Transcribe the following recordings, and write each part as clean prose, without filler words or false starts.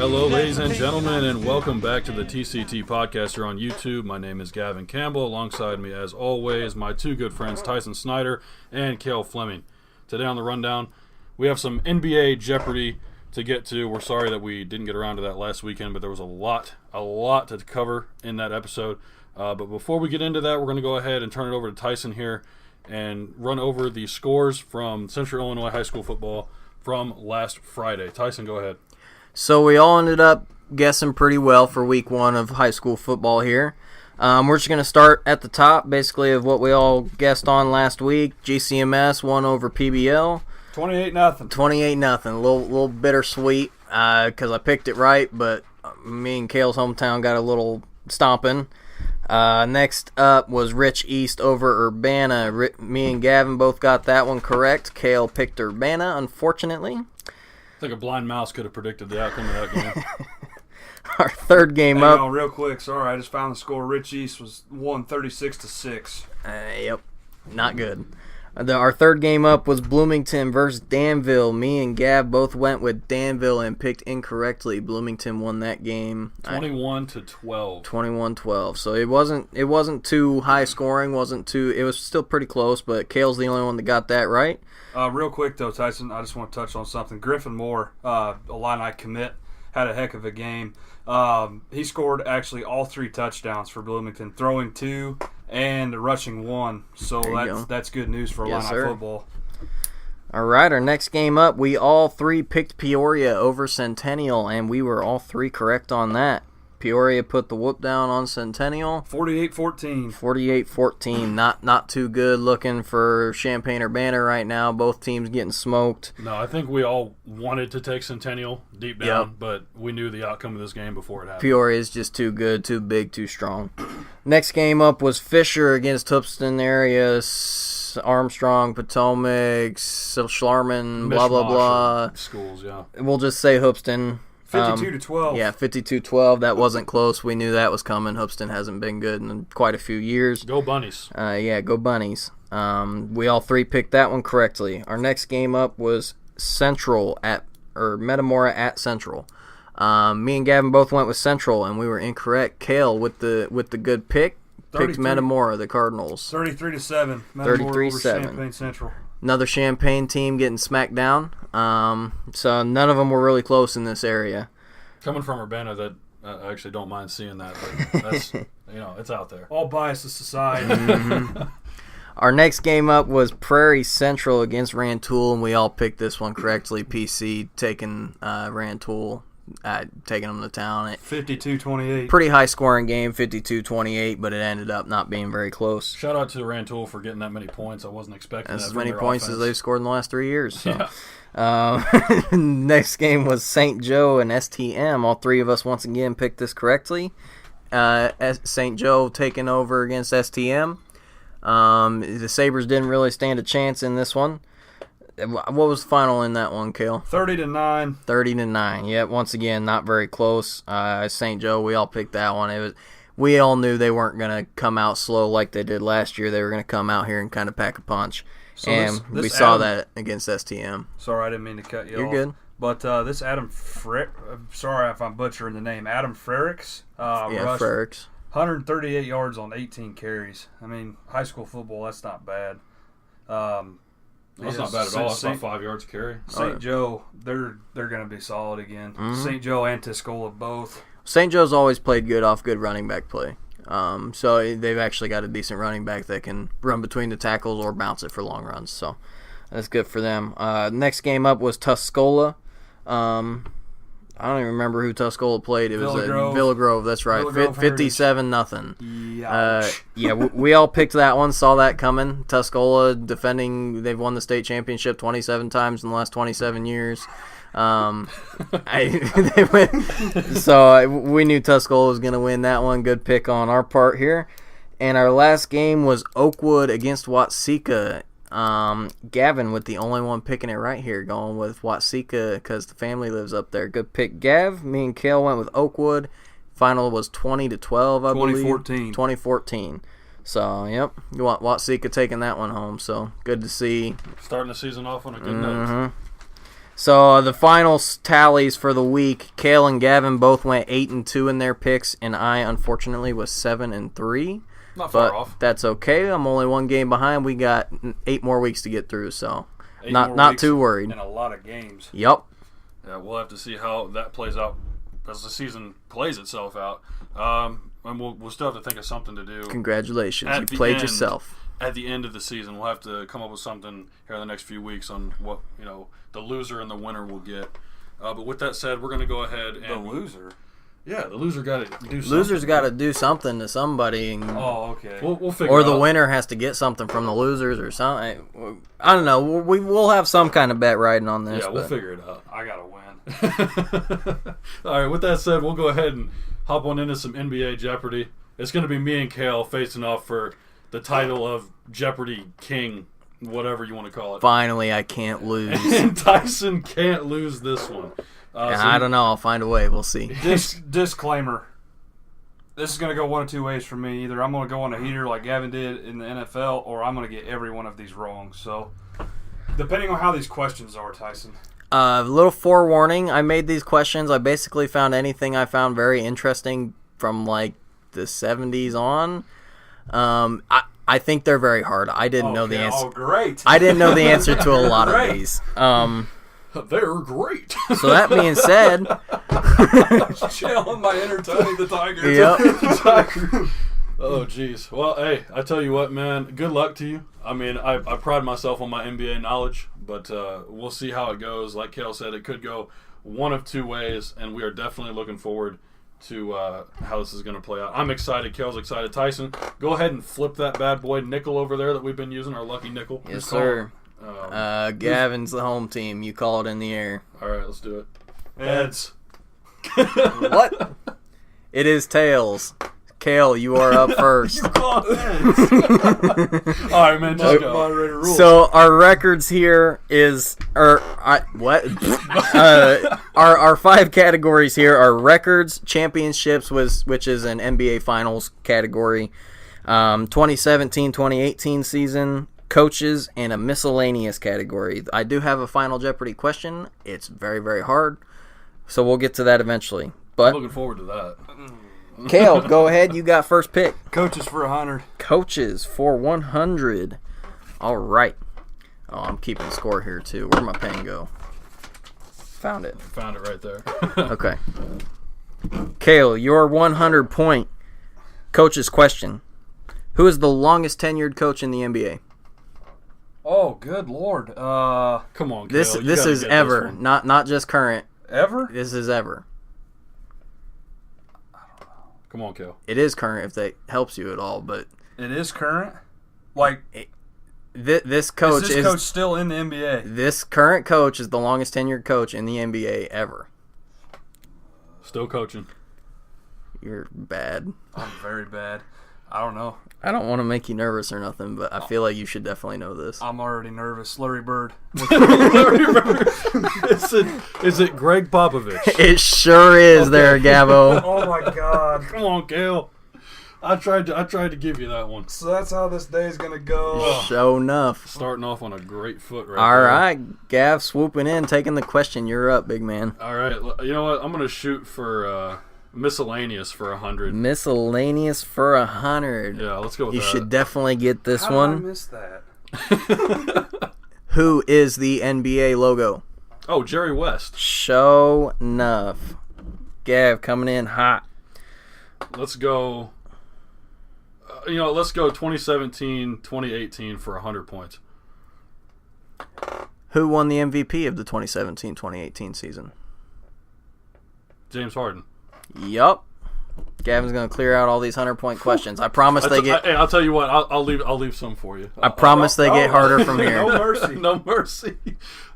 Hello, ladies and gentlemen, and welcome back to the TCT podcast here on YouTube. My name is Gavin Campbell. Alongside me, as always, my two good friends, Tyson Snyder and Cale Fleming. Today on the rundown, we have some NBA Jeopardy to get to. We're sorry that we didn't get around to that last weekend, but there was a lot to cover in that episode. But before we get into that, we're going to go ahead and turn it over to Tyson here and run over the scores from Central Illinois High School football from last Friday. Tyson, go ahead. So we all ended up guessing pretty well for week one of high school football here. We're just going to start at the top, basically, of what we all guessed on last week. GCMS won over PBL. 28-0. 28-0. A little bittersweet because I picked it right, but me and Cale's hometown got a little stomping. Next up was Rich East over Urbana. Me and Gavin both got that one correct. Cale picked Urbana, unfortunately. I think a blind mouse could have predicted the outcome of that game. Our third game Hang up. on, real quick. Sorry, I just found the score. Rich East was won 36-6. Yep, not good. Our third game up was Bloomington versus Danville. Me and Gav both went with Danville and picked incorrectly. Bloomington won that game 21-12. 21-12. So it wasn't too high scoring. It was still pretty close. But Cale's the only one that got that right. Real quick though, Tyson, I just want to touch on something. Griffin Moore, Illini commit, had a heck of a game. He scored actually all 3 touchdowns for Bloomington, throwing 2 and rushing 1. So that's good news for Illini football. All right, our next game up, we all 3 picked Peoria over Centennial, and we were all 3 correct on that. Peoria put the whoop down on Centennial. 48-14. 48-14. Not too good looking for Champaign-Urbana right now. Both teams getting smoked. No, I think we all wanted to take Centennial deep down, but we knew the outcome of this game before it happened. Peoria is just too good, too big, too strong. Next game up was Fisher against Hoopston area. Armstrong, Potomac, Schlarman, blah, blah, blah. Schools, yeah. We'll just say Hoopston. 52-12. Yeah, 52-12. That wasn't close. We knew that was coming. Hoopston hasn't been good in quite a few years. Go Bunnies. Go Bunnies. We all 3 picked that one correctly. Our next game up was Metamora at Central. Me and Gavin both went with Central, and we were incorrect. Cale with the good pick picked Metamora, the Cardinals. 33-7. Metamora over Champaign Central. Another Champaign team getting smacked down. So none of them were really close in this area. Coming from Urbana, that I actually don't mind seeing that. But that's it's out there. All biases aside. Mm-hmm. Our next game up was Prairie Central against Rantoul, and we all picked this one correctly. PC taking Rantoul, taking them to town. 52-28. Pretty high-scoring game, 52-28, but it ended up not being very close. Shout out to Rantoul for getting that many points. I wasn't expecting that. As many points as they've scored in the last 3 years. So. Yeah. Next game was St. Joe and STM. All 3 of us once again picked this correctly. St. Joe taking over against STM. The Sabres didn't really stand a chance in this one. What was the final in that one, Cale? 30-9. 30-9. Yep, once again, not very close. St. Joe, we all picked that one. We all knew they weren't going to come out slow like they did last year. They were going to come out here and kind of pack a punch. So we saw that against STM. Sorry, I didn't mean to cut you off. You're good. But this Adam sorry if I'm butchering the name, Adam Frericks. Frericks. 138 yards on 18 carries. I mean, high school football, that's not bad. That's not bad at all. That's about 5 yards a carry. St. Joe, they're going to be solid again. Mm-hmm. St. Joe and Tuscola both. St. Joe's always played good off good running back play. So they've actually got a decent running back that can run between the tackles or bounce it for long runs. So that's good for them. Next game up was Tuscola. I don't even remember who Tuscola played. It was Villa Grove. That's right. 57-0. Yeah, we all picked that one. Saw that coming. Tuscola defending. They've won the state championship 27 times in the last 27 years. So we knew Tuscola was going to win that one. Good pick on our part here. And our last game was Oakwood against Watseka. Gavin with the only one picking it right here, going with Watseka because the family lives up there. Good pick, Gav. Me and Cale went with Oakwood. Final was 20-12, I believe. 2014. So, yep, you want Watseka taking that one home. So, good to see. Starting the season off on a good note. So the final tallies for the week, Cale and Gavin both went 8-2 in their picks, and I unfortunately was 7-3. Not far off. That's okay. I'm only one game behind. We got 8 more weeks to get through, so not too worried. And a lot of games. Yep. Yeah, we'll have to see how that plays out as the season plays itself out. And we'll still have to think of something to do. Congratulations, you played yourself. At the end of the season, we'll have to come up with something here in the next few weeks on what the loser and the winner will get. But with that said, we're going to go ahead and the loser. Yeah, the loser got to do something. Loser's got to do something to somebody. Oh, okay. We'll figure. Or the winner has to get something from the losers or something. I don't know. We'll have some kind of bet riding on this. Yeah, we'll figure it out. I gotta win. All right. With that said, we'll go ahead and hop on into some NBA Jeopardy. It's going to be me and Cale facing off for the title of Jeopardy King, whatever you want to call it. Finally, I can't lose. And Tyson can't lose this one. I don't know. I'll find a way. We'll see. Disclaimer. This is going to go one of two ways for me. Either I'm going to go on a heater like Gavin did in the NFL, or I'm going to get every one of these wrong. So, depending on how these questions are, Tyson. Little forewarning. I made these questions. I basically found anything I found very interesting from like the 70s on. I think they're very hard. I didn't know the answer. Oh, great. I didn't know the answer to a lot of these. They're great. So that being said, chilling by entertaining the Tigers. Yep. Oh, jeez. Well, hey, I tell you what, man. Good luck to you. I mean, I pride myself on my NBA knowledge, but we'll see how it goes. Like Cale said, it could go one of two ways, and we are definitely looking forward to how this is going to play out. I'm excited. Cale's excited. Tyson, go ahead and flip that bad boy nickel over there that we've been using, our lucky nickel. Yes, sir. Gavin's the home team. You call it in the air. All right, let's do it. Heads. What? It is tails. Cale, you are up first. You call it heads. All right, man, just go. Moderator rules. So our records here is our 5 categories here are records, championships, which is an NBA Finals category, 2017-2018 season, coaches, and a miscellaneous category. I do have a Final Jeopardy question. It's very, very hard, so we'll get to that eventually. But I'm looking forward to that. Cale, go ahead. You got first pick. Coaches for 100. Coaches for 100. All right. Oh, I'm keeping score here, too. Where'd my pen go? Found it. Found it right there. Okay. Cale, your 100-point coach's question. Who is the longest tenured coach in the NBA? Oh, good Lord. Come on, Cale. This is ever, not just current. Ever? This is ever. Come on, Cale. It is current if that helps you at all, but It is current? Like, this coach is this coach still in the NBA? This current coach is the longest tenured coach in the NBA ever. Still coaching. You're bad. I'm very bad. I don't know. I don't want to make you nervous or nothing, but I feel like you should definitely know this. I'm already nervous. Larry Bird. Is it Greg Popovich? It sure is there, Gavo. Oh, my God. Come on, Cale. I tried to give you that one. So that's how this day is going to go. Sure enough. Starting off on a great foot right All there. right, Gav swooping in, taking the question. You're up, big man. All right. You know what? I'm going to shoot for miscellaneous for 100. Miscellaneous for 100. Yeah, let's go with You that. should definitely get this How one. did I miss that? Who is the NBA logo? Oh, Jerry West. Show enough. Gav coming in hot. Let's go. Let's go 2017, 2018 for 100 points. Who won the MVP of the 2017-2018 season? James Harden. Yup. Gavin's gonna clear out all these 100-point questions. I promise they get. Hey, I'll tell you what. I'll leave some for you. I promise they get harder from here. No mercy. No mercy.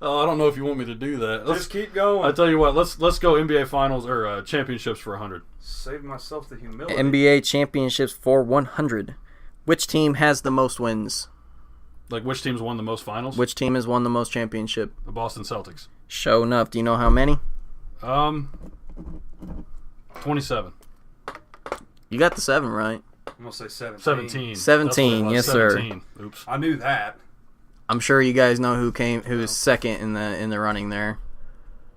I don't know if you want me to do that. Just keep going. I tell you what. Let's go NBA Finals or championships for 100. Save myself the humility. NBA championships for 100. Which team has the most wins? Like which team's won the most finals? Which team has won the most championship? The Boston Celtics. Show enough. Do you know how many? 27. You got the 7 right. I'm going to say 17. 17. 17, That's yes, what it was, sir. 17. Oops. I knew that. I'm sure you guys know who's second in the running there.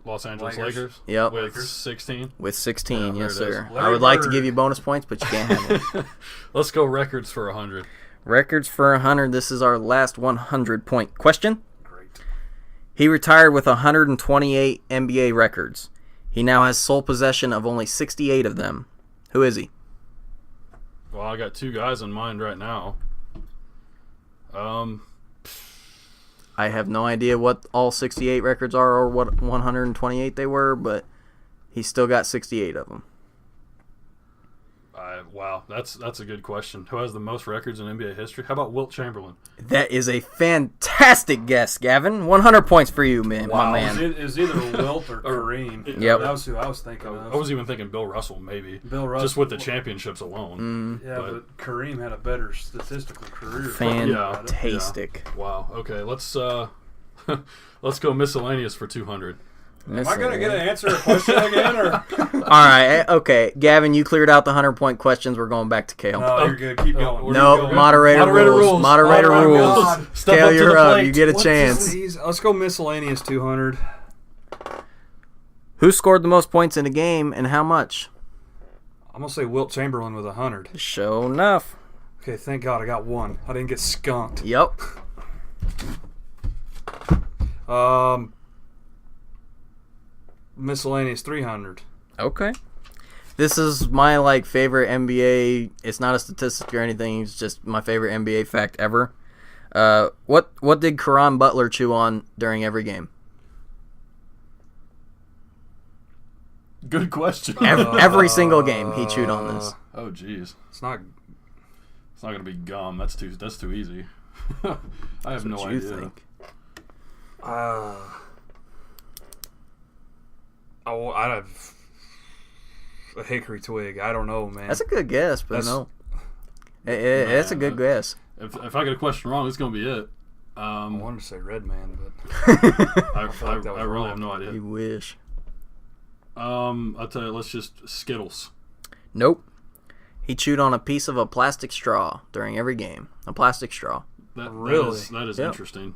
Los Angeles Lakers. Yep. With 16. With 16, Yeah, yes, there it sir. is. I would like to give you bonus points, but you can't have it. Let's go records for 100. Records for 100. This is our last 100-point question. Great. He retired with 128 NBA records. He now has sole possession of only 68 of them. Who is he? Well, I got two guys in mind right now. I have no idea what all 68 records are or what 128 they were, but he's still got 68 of them. Wow, that's a good question. Who has the most records in NBA history? How about Wilt Chamberlain? That is a fantastic guess, Gavin. 100 points for you, man. Wow. My man. It was either Wilt or Kareem. Yep. That was who I was thinking of. I was even thinking Bill Russell, maybe. Bill Russell. Just with the championships alone. Yeah, but Kareem had a better statistical career. Fantastic. Wow. Okay, let's let's go miscellaneous for 200. Am I going to get to answer a question again? Or? All right. Okay. Gavin, you cleared out the 100-point questions. We're going back to Cale. No, you're good. Keep going. No, moderator rules. Moderator Oh, my rules. God. Step Cale, up to you're the up. plate. You get a What's chance. this? Let's go miscellaneous 200. Who scored the most points in a game and how much? I'm going to say Wilt Chamberlain with 100. Sure enough. Okay, thank God I got one. I didn't get skunked. Yep. Miscellaneous 300. Okay. This is my favorite NBA. It's not a statistic or anything. It's just my favorite NBA fact ever. What did Caron Butler chew on during every game? Good question. Every single game he chewed on this. Oh, jeez. It's not. It's not going to be gum. That's too easy. I have no What idea. you think? I'd have a hickory twig. I don't know, man. That's a good guess, but no. It's a good guess. If I get a question wrong, it's going to be it. I wanted to say red man, but I really have no idea. You wish. I'll tell you, let's just Skittles. Nope. He chewed on a piece of a plastic straw during every game. A plastic straw. Really? That is Yep. interesting.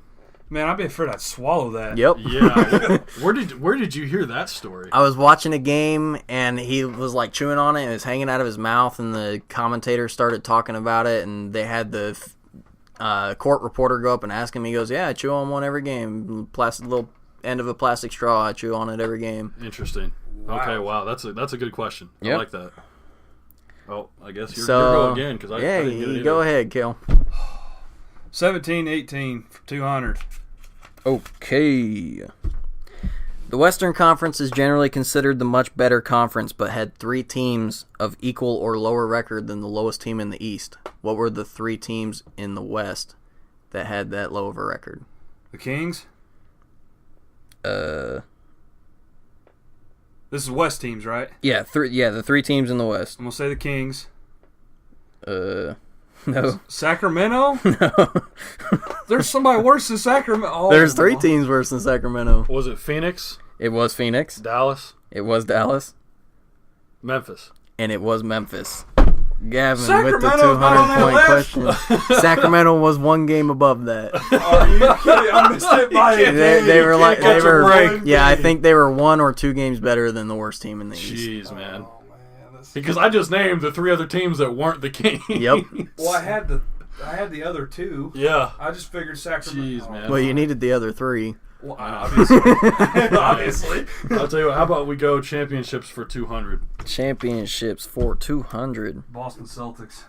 man, I'd be afraid I'd swallow that. Yep. Yeah. Where did you hear that story? I was watching a game and he was chewing on it and it was hanging out of his mouth, and the commentator started talking about it, and they had the court reporter go up and ask him. He goes, "Yeah, I chew on one every game. Plastic little end of a plastic straw. I chew on it every game." Interesting. Wow. Okay, wow, that's a good question. Yep. I like that. Oh, I guess you're So going again because I didn't get it you either. go ahead, Cale. 17-18 for 200. Okay. The Western Conference is generally considered the much better conference, but had 3 teams of equal or lower record than the lowest team in the East. What were the 3 teams in the West that had that low of a record? The Kings? Uh, This is West teams, right? yeah, the 3 teams in the West. I'm going to say the Kings. No. Sacramento? No. There's somebody worse than Sacramento. Oh, There's 3 teams worse than Sacramento. Was it Phoenix, It was Phoenix. Dallas, It was Dallas. Memphis? And it was Memphis. Gavin with the Sacramento's not on 200-point that question. Sacramento was 1 game above that. Are you kidding? I missed it by a day. They were You can't catch a break. yeah, I think they were 1 or 2 games better than the worst team in the East. Jeez, man. Oh, man, that's... Because I just named the 3 other teams that weren't the Kings. Yep. Well, I had the other 2. Yeah. I just figured Sacramento. Jeez, man. Well, you needed the other 3. Well, obviously. Obviously. I'll tell you what. How about we go championships for 200? Championships for 200. Boston Celtics.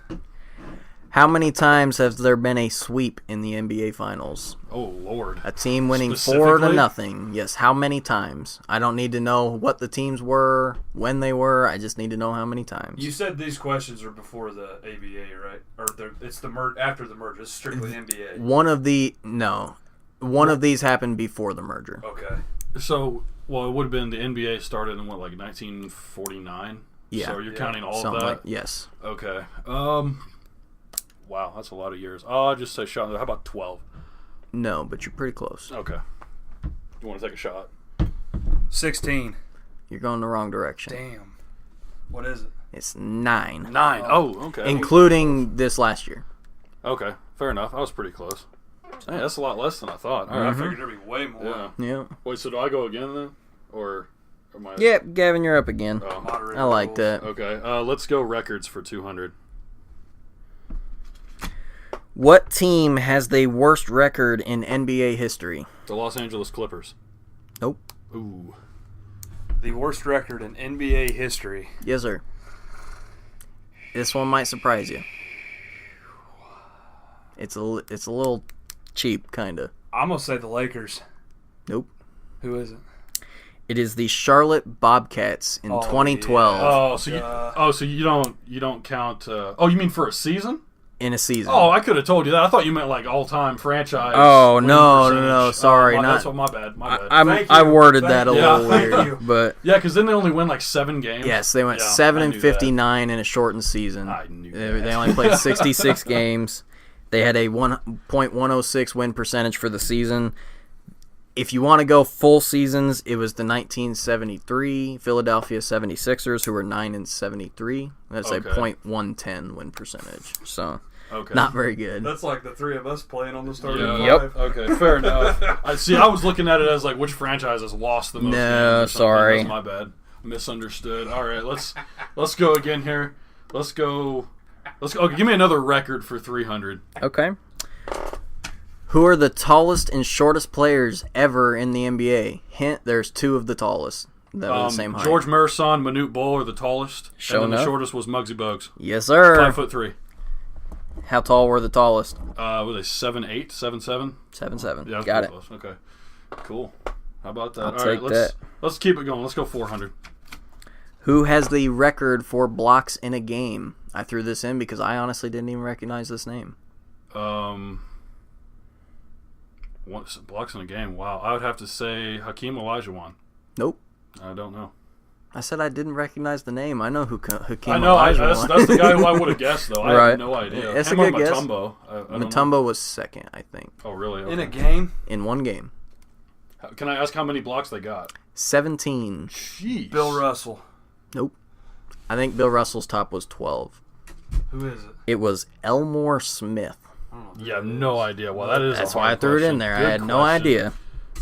How many times has there been a sweep in the NBA Finals? Oh Lord. A team winning 4-0. Specifically? Yes, how many times? I don't need to know what the teams were, when they were. I just need to know how many times. You said these questions are before the ABA, right? Or it's the after the merger. It's strictly NBA. One of these happened before the merger. Okay. So, well, it would have been the NBA started in 1949. Yeah. So you're counting all Something of that. yes. Okay. Wow, that's a lot of years. Oh, I'll just say shot. How about 12? No, but you're pretty close. Okay. You want to take a shot? 16. You're going the wrong direction. Damn. What is it? It's 9. 9. Oh, okay. Including this last year. Okay, fair enough. I was pretty close. Hey, that's a lot less than I thought. All right. I figured there'd be way more. Yeah. Yeah. Wait, so do I go again then? Or am I? Yep, Gavin, you're up again. Oh, Moderate I like rules. that. okay. Let's go records for 200. What team has the worst record in NBA history? The Los Angeles Clippers. Nope. Ooh. The worst record in NBA history. Yes, sir. This one might surprise you. It's a little cheap, kind of. I'm gonna say the Lakers. Nope. Who is it? It is the Charlotte Bobcats in Oh, 2012 So you don't count. You mean for a season? in a season. Oh, I could have told you that. I thought you meant like all-time franchise. Oh, winning no, percentage. sorry, That's not- my bad. My bad. Thank I you. worded Thank that a you. little Thank weird, you. but Yeah, because then they only win like 7 games. yes, they went Yeah, 7 I and knew that. 59 in a shortened season. I knew They that. only played 66 games. They had a 1.106 win percentage for the season. If you want to go full seasons, it was the 1973 Philadelphia 76ers, who were 9 and 73. That's a Okay. .110 win percentage. So Okay. not very good. That's like the three of us playing on the starting Yeah. Yep. Okay, fair enough. I was looking at it as like which franchise has lost the most No, games or something. sorry. That's my bad. Misunderstood. All right, let's go again here. Let's go. Okay, give me another record for 300. Okay. Who are the tallest and shortest players ever in the NBA? Hint: there's 2 of the tallest that are the same height. George Marason, Manute Bol are the tallest, Show and then the enough. shortest was Muggsy Bogues. Yes, sir. 5'3". How tall were the tallest? Were they 7'8", 7'7"? 7'7". Yeah, that's Got it. pretty close. Okay, cool. How about that? I'll All take right, that. let's keep it going. Let's go 400. Who has the record for blocks in a game? I threw this in because I honestly didn't even recognize this name. Blocks in a game. Wow, I would have to say Hakeem Olajuwon. Nope. I don't know. I said I didn't recognize the name. I know who Hakeem I know. Olajuwon. That's the guy who I would have guessed, though. I Right. have no idea. It's a Him or good guess. Mutombo. I don't know. Mutombo was second, I think, Oh, really? In a Okay. game. in one game. Can I ask how many blocks they got? 17. Jeez. Bill Russell. Nope. I think Bill Russell's top was 12. Who is it? It was Elmore Smith. I don't know who Yeah, that no is. idea. Well, that is. That's a why I hard threw it question. in there. I Good had no question. idea.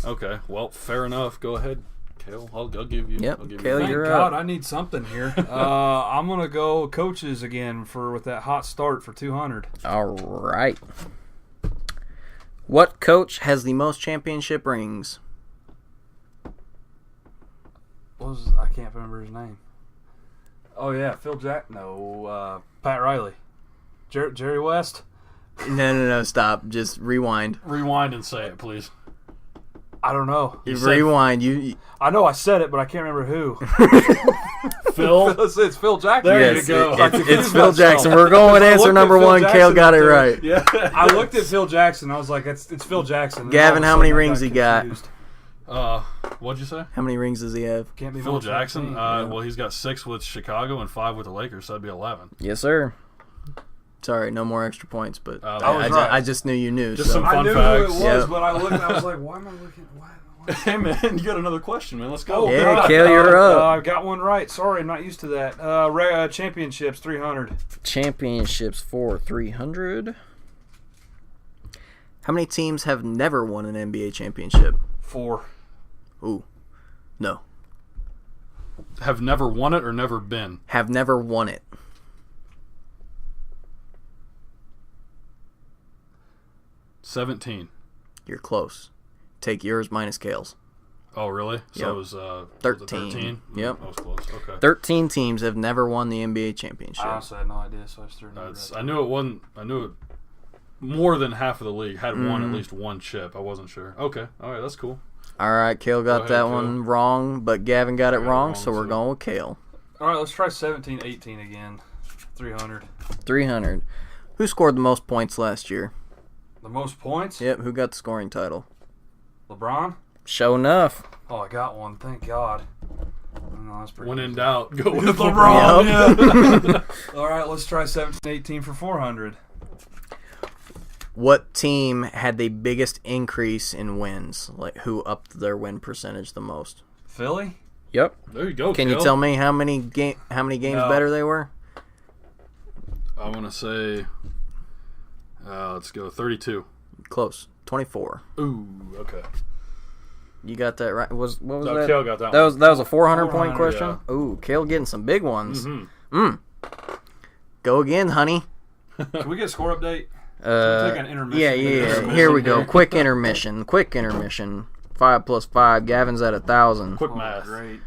Okay. Well, fair enough. Go ahead, Cale. I'll give you. Yep, I'll give Cale, you Thank you're God, up. I need something here. I'm gonna go coaches again with that hot start for 200. All right. What coach has the most championship rings? I can't remember his name. Oh yeah, Phil Jack. No, Pat Riley. Jerry West. No, stop. Just rewind. Rewind and say it, please. I don't know. You said Rewind. You I know I said it, but I can't remember who. Phil. It's Phil Jackson. There yes, you go. It's Phil Jackson. We're going with I answer looked at number Phil 1. Jackson Kale got up it there. right. Yeah. I looked at Phil Jackson. I was like, it's Phil Jackson. And Gavin, all of a how many sudden I rings he got? confused. What'd you say? How many rings does he have? Can't be Phil more than Jackson. 15. Well, he's got 6 with Chicago and 5 with the Lakers, so that'd be 11. Yes, sir. Sorry, no more extra points, but I was right. I just knew you knew. Just so. some I fun knew facts. who it was, Yep. but I looked and I was like, why am I looking? Why? Hey man, you got another question, man. Let's go. Yeah, God. Cale, you're up. I got one right. Sorry, I'm not used to that. Championships 300. Championships for 300. How many teams have never won an NBA championship? 4. Ooh, no. Have never won it or never been? Have never won it. 17. You're close. Take yours minus Kale's. Oh, really? So Yep. it was 13. 13? Yep. That was close. Okay. 13 teams have never won the NBA championship. I honestly had no idea, so I just threw it I knew it wasn't. I knew it. More than half of the league had won at least one chip. I wasn't sure. Okay. All right. That's cool. All right, Kale got ahead, that Kale. one wrong, but Gavin got it got it wrong, wrong, so we're too. going with Kale. All right, let's try 17, 18 again. 300. 300. Who scored the most points last year? The most points? Yep, who got the scoring title? LeBron? Show enough. Oh, I got one. Thank God. No, that's pretty When in easy. doubt, go with LeBron. LeBron. Yep. All right, let's try 17, 18 for 400. What team had the biggest increase in wins? Like, who upped their win percentage the most? Philly? Yep. There you go. Can you Kale. tell me how many games No. better they were? I want to say. Let's go 32. Close. 24. Ooh. Okay. You got that right. What was No, that? Cale got that That one. was a 400-point 400, question. Ooh, Cale getting some big ones. Mm-hmm. Go again, honey. Can we get a score update? Take an intermission. Yeah. Here we go. Quick intermission. 5 plus 5. Gavin's at 1,000. Quick math. Great.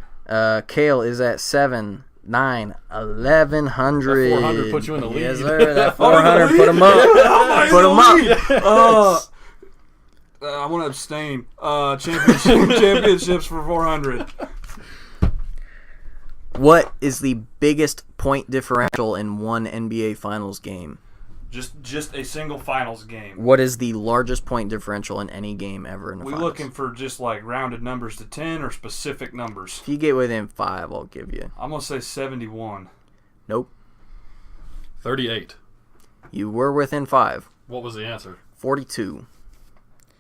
Cale is at 7, 9, 1,100. That 400 put you in the lead. Yes, sir. That 400 put him up. Put him up. I want to abstain. Championships for 400. What is the biggest point differential in one NBA Finals game? Just a single finals game. What is the largest point differential in any game ever in the We finals? looking for just like rounded numbers to 10 or specific numbers? If you get within 5, I'll give you. I'm gonna say 71. Nope. 38. You were within 5. What was the answer? 42.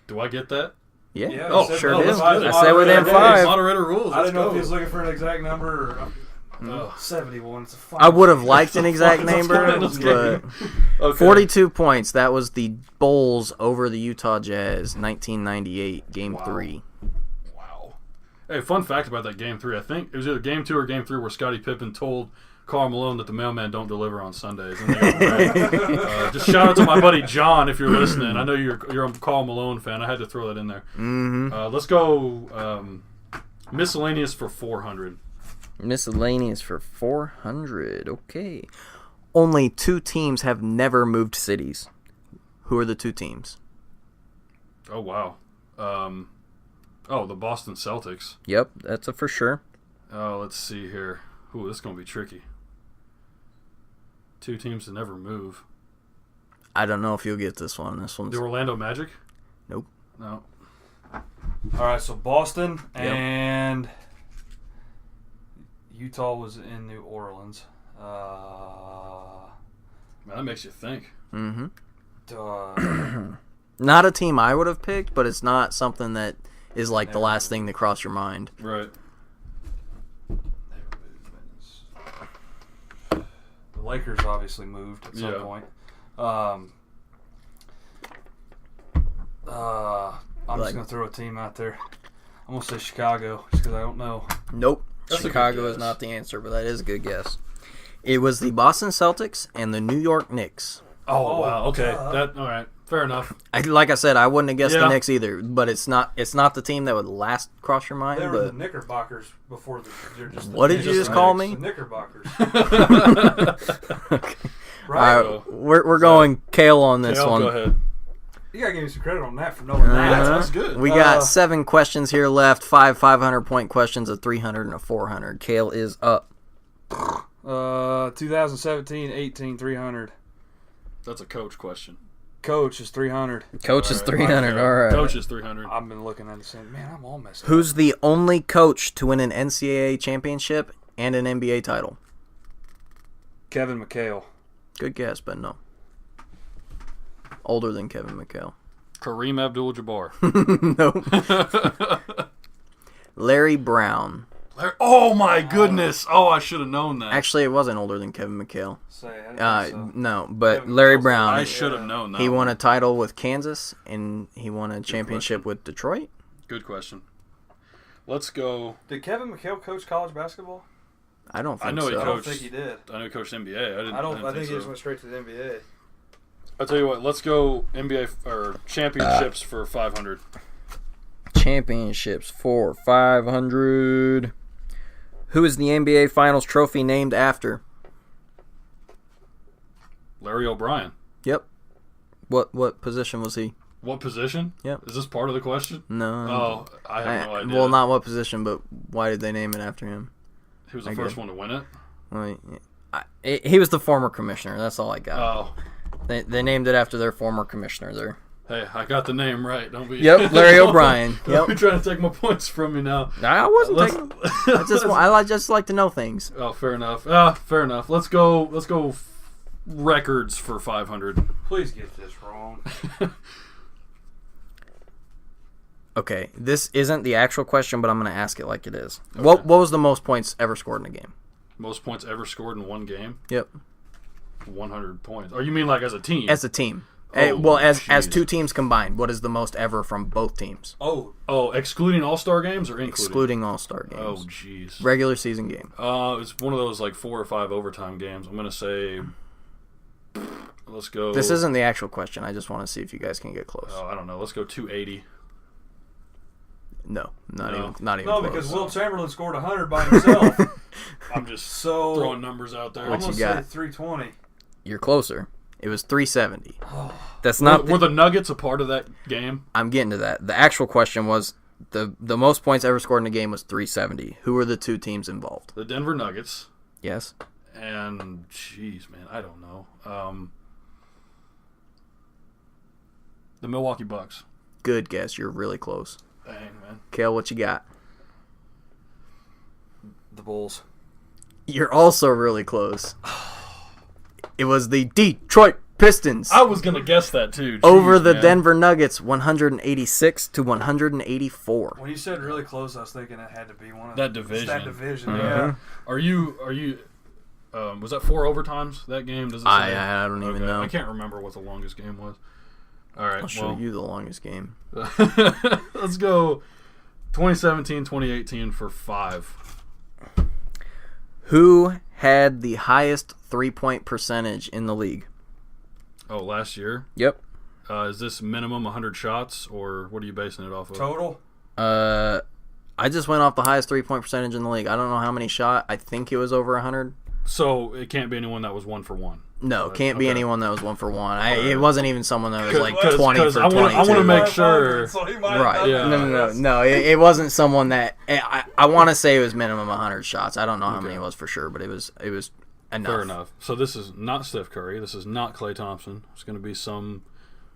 Do I get that? Yeah. Yeah, Oh, said- sure oh, do. that's good. I said within Moderator, 5. Moderator rules. I Let's didn't know go. if he was looking for an exact number. Or, Ugh. 71. It's a fine. I would have liked an exact Let's number, go. Let's but go. Okay. 42 points. That was the Bulls over the Utah Jazz, 1998, Game Wow. 3. Wow. Hey, fun fact about that Game 3. I think it was either Game 2 or Game 3 where Scottie Pippen told Karl Malone that the mailman don't deliver on Sundays. And they got right. Just shout out to my buddy John if you're listening. I know you're a Karl Malone fan. I had to throw that in there. Mm-hmm. Let's go miscellaneous for 400. Miscellaneous for 400. Okay. Only 2 teams have never moved cities. Who are the 2 teams? Oh, wow. The Boston Celtics. Yep, that's a for sure. Let's see here. Ooh, this is going to be tricky. 2 teams that never move. I don't know if you'll get this one. This one's The Orlando Magic? Nope. No. All right, so Boston Yep. and Utah was in New Orleans. Man, that makes you think. Mm-hmm. Duh. Not a team I would have picked, but it's not something that is like the last thing that crossed your mind. Right. The Lakers obviously moved at some point. I'm just going to throw a team out there. I'm going to say Chicago just because I don't know. Nope. That's a good Chicago is guess. not the answer, but that is a good guess. It was the Boston Celtics and the New York Knicks. Oh, wow. Okay. All right. Fair enough. Like I said, I wouldn't have guessed Yeah. the Knicks either, but it's not the team that would last cross your mind. They were the But Knickerbockers before they're just the What did you Knicks. just call me? The Knickerbockers. all Right? right, we're going Cale on this Cale, one. go ahead. You got to give me some credit on that for knowing that. That's good. We got 7 questions here left. 5 500-point questions, a 300 and a 400. Cale is up. 2017, 18, 300. That's a coach question. Coach is 300. Coach is All right. 300. All right. Coach is 300. I've been looking at the same. Man, I'm all messed up. Who's the only coach to win an NCAA championship and an NBA title? Kevin McHale. Good guess, but no. Older than Kevin McHale. Kareem Abdul-Jabbar. Nope. Larry Brown. Oh, my goodness. Oh, I should have known that. Actually, it wasn't older than Kevin McHale. So. No, but Kevin Larry McHale's- Brown. I should have known that. He won a title with Kansas, and he won a championship with Detroit. Good question. Let's go. Did Kevin McHale coach college basketball? I don't think I know so. he I don't coached. think he did. I know he coached NBA. I didn't I think he so. just went straight to the NBA. I'll tell you what. Let's go NBA or championships for 500. Championships for 500. Who is the NBA Finals trophy named after? Larry O'Brien. Yep. What position was he? What position? Yep. Is this part of the question? No. Oh, I have no idea. Well, not what position, but why did they name it after him? He was the I first guess. one to win it. Well, he was the former commissioner. That's all I got. Oh, They named it after their former commissioner there. hey, I got the name right. Don't be. Yep, Larry O'Brien. Don't be Yep. trying to take my points from me now. I wasn't Let's- taking. I just like to know things. Oh, fair enough. Fair enough. Let's go. Records for 500. Please get this wrong. Okay, this isn't the actual question, but I'm going to ask it like it is. Okay. What was the most points ever scored in a game? Most points ever scored in one game. Yep. 100 points. Or you mean like as a team? As a team. As two teams combined, what is the most ever from both teams? Oh, excluding All-Star games or including? Excluding All-Star games. Oh, jeez. Regular season game. It's one of those like 4 or 5 overtime games. I'm gonna say, let's go. This isn't the actual question. I just want to see if you guys can get close. Oh, I don't know. Let's go 280. No, not even No, close. because Will Chamberlain scored 100 by himself. I'm just throwing numbers out there. I'm What you gonna got? say 320. You're closer. It was 370. That's not. Were the Nuggets a part of that game? I'm getting to that. The actual question was the most points ever scored in a game was 370. Who were the two teams involved? The Denver Nuggets. Yes. And jeez, man, I don't know. The Milwaukee Bucks. Good guess. You're really close. Dang, man. Cale, what you got? The Bulls. You're also really close. It was the Detroit Pistons. I was gonna guess that too. Jeez, over the man. Denver Nuggets, 186 to 184. When you said really close, I was thinking it had to be one of That division. That division, Mm-hmm. yeah. Are you? Was that 4 overtimes? That game? Does it say? I don't even know. I can't remember what the longest game was. All right, I'll show you the longest game. Let's go 2017, 2018 for 5. Who had the highest three-point percentage in the league? Oh, last year? Yep. Is this minimum 100 shots, or what are you basing it off of? Total? I just went off the highest three-point percentage in the league. I don't know how many shot. I think it was over 100. So it can't be anyone that was 1 for 1 No, can't be okay. anyone that was 1 for 1. It wasn't even someone that was like 'Cause 20 for 22. I want to make sure. So he might have Right. done Yeah. that. No. It wasn't someone that I want to say it was minimum 100 shots. I don't know how many it was for sure, but it was enough. Fair enough. So this is not Steph Curry. This is not Klay Thompson. It's going to be some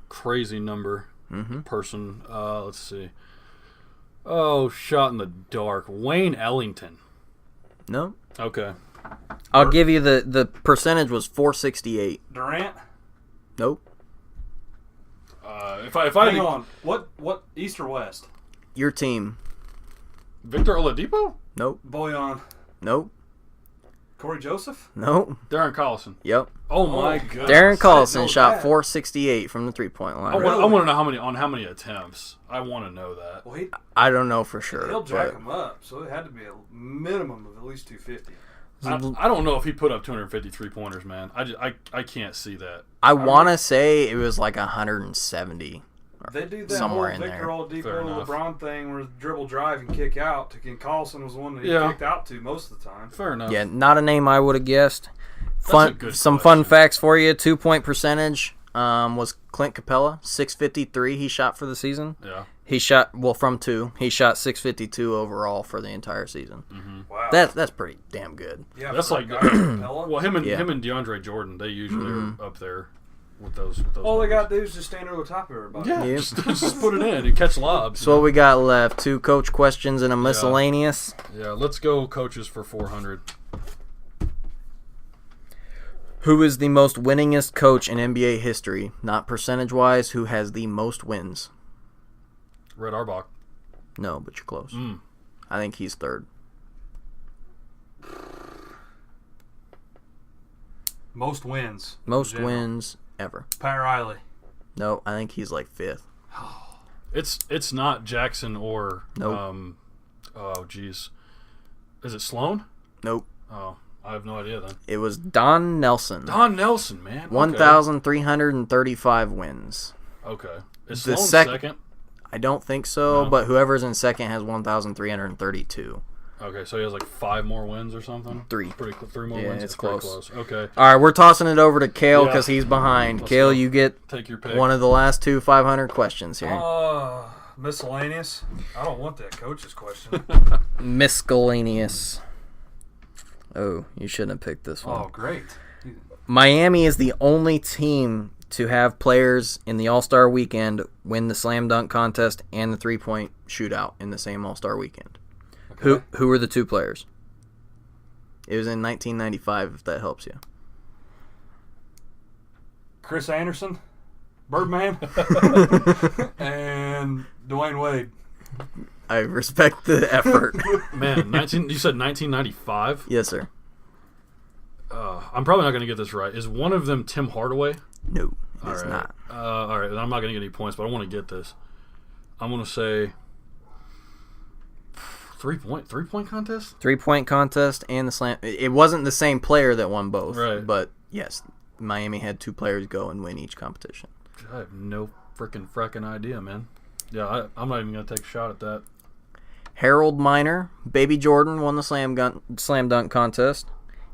crazy number person. Let's see. Oh, shot in the dark. Wayne Ellington. No. Okay. I'll give you the percentage was 468. Durant? Nope. If I Hang on. What East or West? Your team. Victor Oladipo, Nope. Boyan. Nope. Corey Joseph? Nope. Darren Collison. Yep. Oh my god. Darren I Collison know shot that. 468 from the three-point line. I want to know how many attempts. I want to know that. Well, I don't know for sure. he'll jack but him up, so it had to be a minimum of at least 250. I don't know if he put up 253 pointers, man. I can't see that. I want to say it was like 170. They do that Somewhere whole in Victor there. Oladipo Fair enough. LeBron thing where dribble drive and kick out. And Collison was the one that he Yeah. kicked out to most of the time. Fair enough. Yeah, not a name I would have guessed. a good Some question. fun facts for you. 2-point percentage was Clint Capella, 653 he shot for the season. Yeah. He shot from 2. He shot 652 overall for the entire season. Wow. That's pretty damn good. yeah, That's for a like- guy like Capella. Well, him and Yeah. DeAndre Jordan, they usually are up there with those. All they numbers. got to do is just stand over the top of everybody. Yeah, Yep. just put it in and catch lobs. So what we got left? 2 coach questions and a miscellaneous. Yeah, let's go coaches for 400. Who is the most winningest coach in NBA history? Not percentage-wise, who has the most wins? Red Auerbach. No, but you're close. Mm. I think he's third. Most wins. in Most general. wins ever. Pat Riley. No, I think he's like 5th. It's not Jackson or Nope. Oh geez, is it Sloan? Nope. Oh, I have no idea then. It was Don Nelson. Don Nelson, man. Okay. 1,335 wins. Okay. Is The Sloan sec- second? I don't think so, No. but whoever's in second has 1,332. Okay, so he has like 5 more wins or something. 3. 3 more Yeah, wins. it's pretty close. Okay, All right, we're tossing it over to Cale Yeah. because he's behind. Let's Cale, go. you get take your pick. one of the last 2 500 questions here. Miscellaneous. I don't want that coach's question. Miscellaneous. Oh, you shouldn't have picked this one. Oh, great. Miami is the only team to have players in the All-Star weekend win the slam dunk contest and the three-point shootout in the same All-Star weekend. Okay. Who were the 2 players? It was in 1995, if that helps you. Chris Anderson, Birdman, and Dwayne Wade. I respect the effort. Man, you said 1995? Yes, sir. I'm probably not going to get this right. Is one of them Tim Hardaway? No, He's not. All right, I'm not going to get any points, but I want to get this. I'm going to say 3-point contest? 3-point contest and the slam. It wasn't the same player that won both. Right. But, yes, Miami had 2 players go and win each competition. I have no frickin' idea, man. Yeah, I'm not even going to take a shot at that. Harold Miner, Baby Jordan won the slam dunk contest,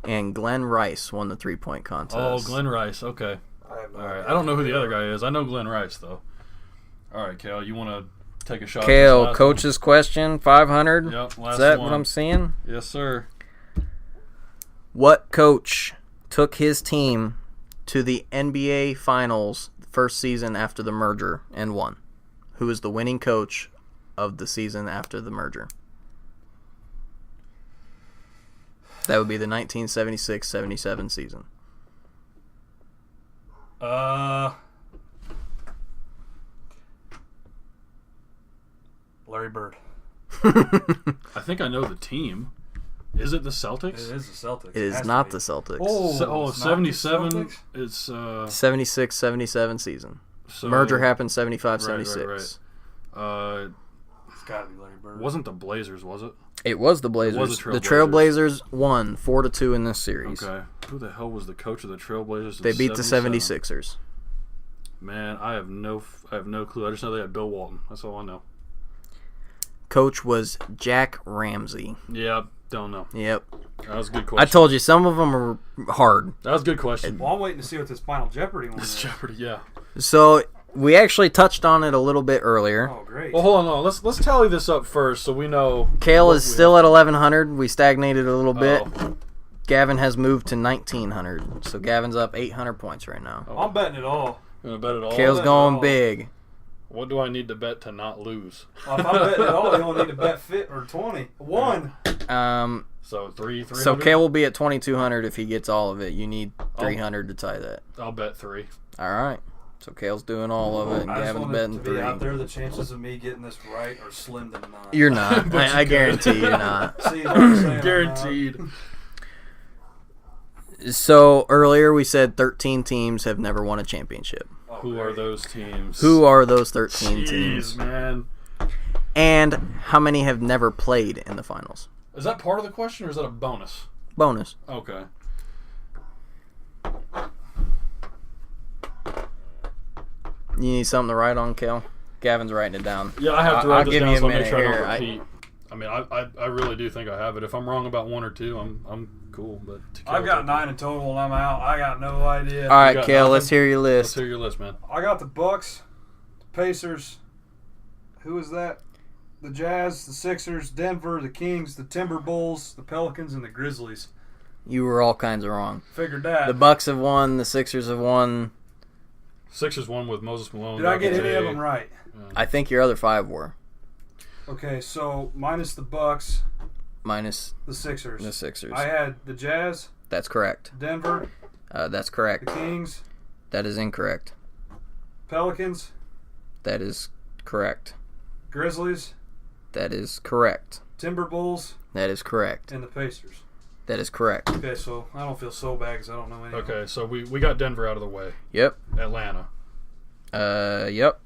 and Glenn Rice won the 3-point contest. Oh, Glenn Rice. Okay. All right. I don't know who the other guy is. I know Glenn Rice, though. All right, Cale, you want to take a shot? Cale, coach's question, 500. Yep, last Is that one. what I'm seeing? Yes, sir. What coach took his team to the NBA Finals the first season after the merger and won? Who is the winning coach of the season after the merger? That would be the 1976-77 season. Larry Bird. I think I know the team. Is it the Celtics? It is the Celtics. It is not the Celtics. Oh, it's not 77. the Celtics? It's 76-77 season. so, Merger happened 75-76. Right. It's got to be Larry Bird. Wasn't the Blazers, was it? It was the Blazers. was the The Trailblazers won 4-2 in this series. Okay. Who the hell was the coach of the Trailblazers? They beat the 77? 76ers. Man, I have no clue. I just know they had Bill Walton. That's all I know. Coach was Jack Ramsey. Yeah, don't know. Yep. That was a good question. I told you, some of them are hard. That was a good question. Well, I'm waiting to see what this Final Jeopardy one It's is. Jeopardy, yeah. So, we actually touched on it a little bit earlier. Oh, great. Well, hold on. Let's tally this up first so we know. Cale what is we still at 1,100. We stagnated a little bit. Oh. Gavin has moved to 1,900. So, Gavin's up 800 points right now. I'm betting it all. You want to bet it all? Cale's bet going all. big. What do I need to bet to not lose? Well, if I'm betting it all, you only need to bet 20. 1. So 300? So, Cale will be at 2,200 if he gets all of it. You need 300 to tie that. I'll bet 3. All right. So, Cale's doing all of it, and I just Gavin's want betting it to be out 3. there. The chances of me getting this right are slim to none. You're not. But I you guarantee you're not. See what I'm saying? Guaranteed. So, earlier we said 13 teams have never won a championship. Oh, Who are those teams? Who are those 13 Jeez, teams? man. And how many have never played in the finals? Is that part of the question or is that a bonus? Bonus. Okay. You need something to write on, Cale? Gavin's writing it down. Yeah, I have to I'll write this give down you a so I make minute sure I here. don't repeat. I mean, I really do think I have it. If I'm wrong about 1 or 2, I'm cool. But I've got 9 in total and I'm out. I got no idea. All right, got Cale, nothing? let's hear your Let's list. hear your list, man. I got the Bucks, the Pacers. Who is that? The Jazz, the Sixers, Denver, the Kings, the Timberwolves, the Pelicans, and the Grizzlies. You were all kinds of wrong. Figured that. The Bucks have won. The Sixers have won. Sixers won with Moses Malone. Did I get Dr. any J. of them right? I think your other 5 were. Okay, so minus the Bucks, Minus the Sixers. the Sixers. I had the Jazz, That's correct. Denver, That's the correct. Kings, That is incorrect. Pelicans, That is correct. Grizzlies, That is correct. Timberwolves, That is correct. and the Pacers. That is correct. Okay, so I don't feel so bad because I don't know any of them. Okay, so we got Denver out of the way. Yep. Atlanta. Yep.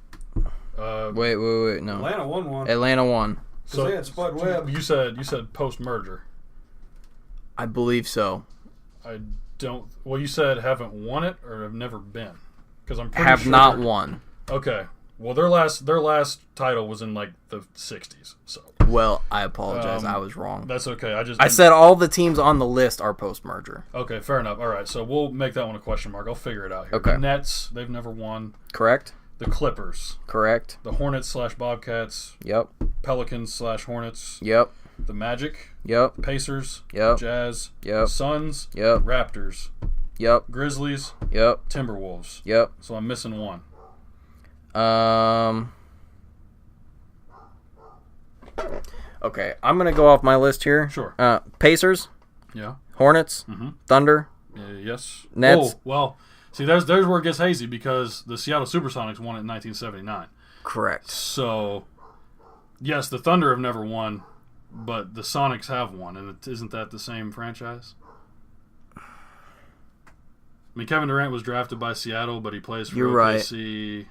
Wait, no. Atlanta won one. Atlanta won. So they had Spud Webb. You said post merger. I believe so. I don't. Well, you said haven't won it or have never been. Because I'm pretty Have sure not won. Okay. Well, their last title was in like the 60s. So Well, I apologize. I was wrong. that's okay. I said all the teams on the list are post-merger. Okay, fair enough. All right, so we'll make that one a question mark. I'll figure it out here. Okay. The Nets, they've never won. Correct? The Clippers, Correct. the Hornets / Bobcats, Yep. Pelicans / Hornets, Yep. the Magic, Yep. Pacers, Yep. Jazz, Yep. Suns, Yep. Raptors, Yep. Grizzlies, Yep. Timberwolves. Yep. So I'm missing one. Okay, I'm gonna go off my list here. Sure. Pacers, Yeah. Hornets, Thunder. Yes. Nets. Oh, well, see, there's where it gets hazy because the Seattle Supersonics won it in 1979. Correct. So, yes, the Thunder have never won, but the Sonics have won, and isn't that the same franchise? I mean, Kevin Durant was drafted by Seattle, but he plays for You're OKC.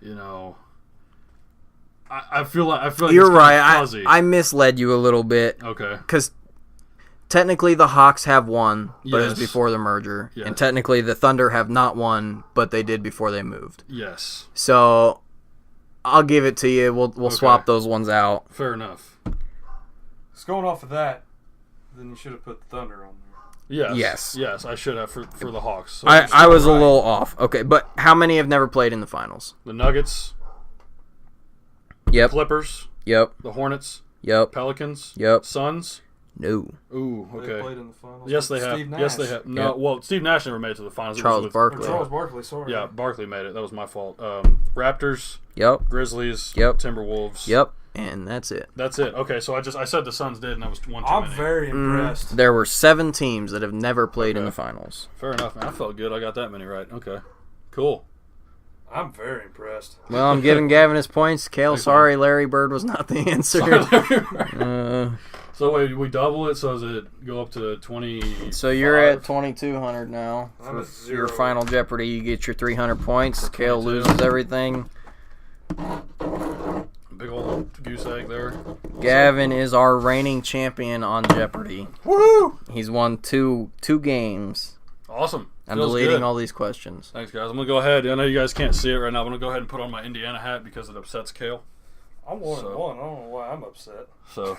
You know, I feel like You're it's right. kind of fuzzy. I misled you a little bit. Okay. Because technically the Hawks have won, but it was Yes. before the merger. Yes. And technically the Thunder have not won, but they did before they moved. Yes. So I'll give it to you. We'll swap those ones out. Fair enough. It's going off of that. Then you should have put the Thunder on there. Yes. Yes. I should have for the Hawks. So I was a little off. Okay, but how many have never played in the finals? the Nuggets, Yep. Clippers, Yep. the Hornets, Yep. Pelicans, Yep. Suns. No. Ooh, They okay. played in the finals. Yes, they with have. Steve Nash. Yes, they have. No, Yep. well, Steve Nash never made it to the finals. It was Charles with- Barkley. Or Charles Barkley, sorry. Yeah, Barkley made it. That was my fault. Raptors, Yep. Grizzlies, Yep. Timberwolves. Yep. And that's it. That's it. Okay, so I said the Suns did, and that was one too I'm many. very impressed. There were 7 teams that have never played in Okay. the finals. Fair enough, man. I felt good. I got that many right. Okay, cool. I'm very impressed. Well, I'm giving Gavin his points. Cale, Thanks, sorry, Larry Bird was not the answer. So wait, we double it. So does it go up to 20? So you're at 2,200 now. I'm at For your 0. final Jeopardy, you get your 300 points. Cale 22. loses everything. Big old goose egg there. Gavin is our reigning champion on Jeopardy. Woo! He's won two games. Awesome. I'm Feels deleting good. all these questions. Thanks, guys. I'm gonna go ahead. I know you guys can't see it right now. I'm gonna go ahead and put on my Indiana hat because it upsets Cale. I'm 1-1. I don't know why I'm upset. So,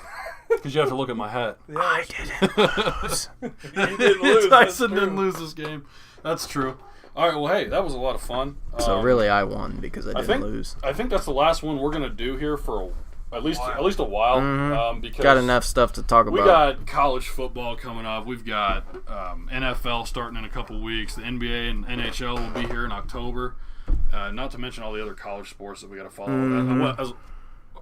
because you have to look at my hat. Yeah, I didn't lose. you didn't lose. Tyson That's didn't true. lose this game. That's true. All right. Well, hey, that was a lot of fun. So really, I won because I didn't lose. I think that's the last one we're gonna do here for at least a while. Because Got enough stuff to talk we about. got college football coming up. We've got NFL starting in a couple weeks. The NBA and NHL will be here in October. Not to mention all the other college sports that we got to follow.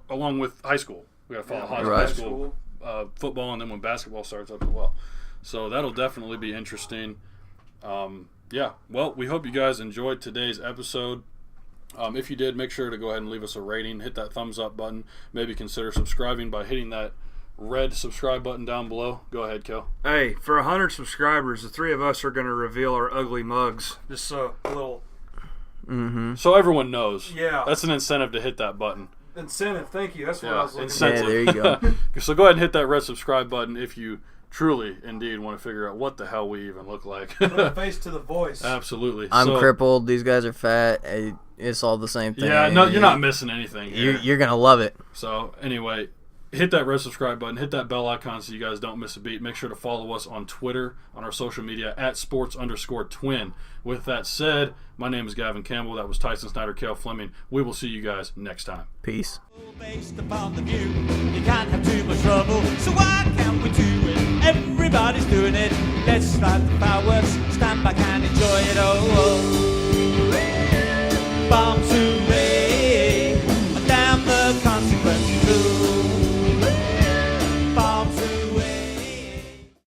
Along with high school, we got to follow high Right. school football, and then when basketball starts up as well. So that'll definitely be interesting. Yeah. Well, we hope you guys enjoyed today's episode. If you did, make sure to go ahead and leave us a rating. Hit that thumbs up button. Maybe consider subscribing by hitting that red subscribe button down below. Go ahead, Kel. Hey, for 100 subscribers, the 3 of us are going to reveal our ugly mugs. Just a little So everyone knows. Yeah. That's an incentive to hit that button. incentive. Thank you. That's what Yeah, I was looking incentive. Yeah, there you go. So go ahead and hit that red subscribe button if you truly, indeed, want to figure out what the hell we even look like. for. Put a face to the voice. Absolutely. I'm So- crippled. These guys are fat. It's all the same thing. Yeah, no, you're not missing anything here. You're gonna love it. So anyway, hit that red subscribe button, hit that bell icon so you guys don't miss a beat. Make sure to follow us on Twitter, on our social media, at sports_twin. With that said, my name is Gavin Campbell. That was Tyson Snyder, Cale Fleming. We will see you guys next time. Peace. Based upon the view, you can't have too much trouble. So why can't we do it? Everybody's doing it. Let's start the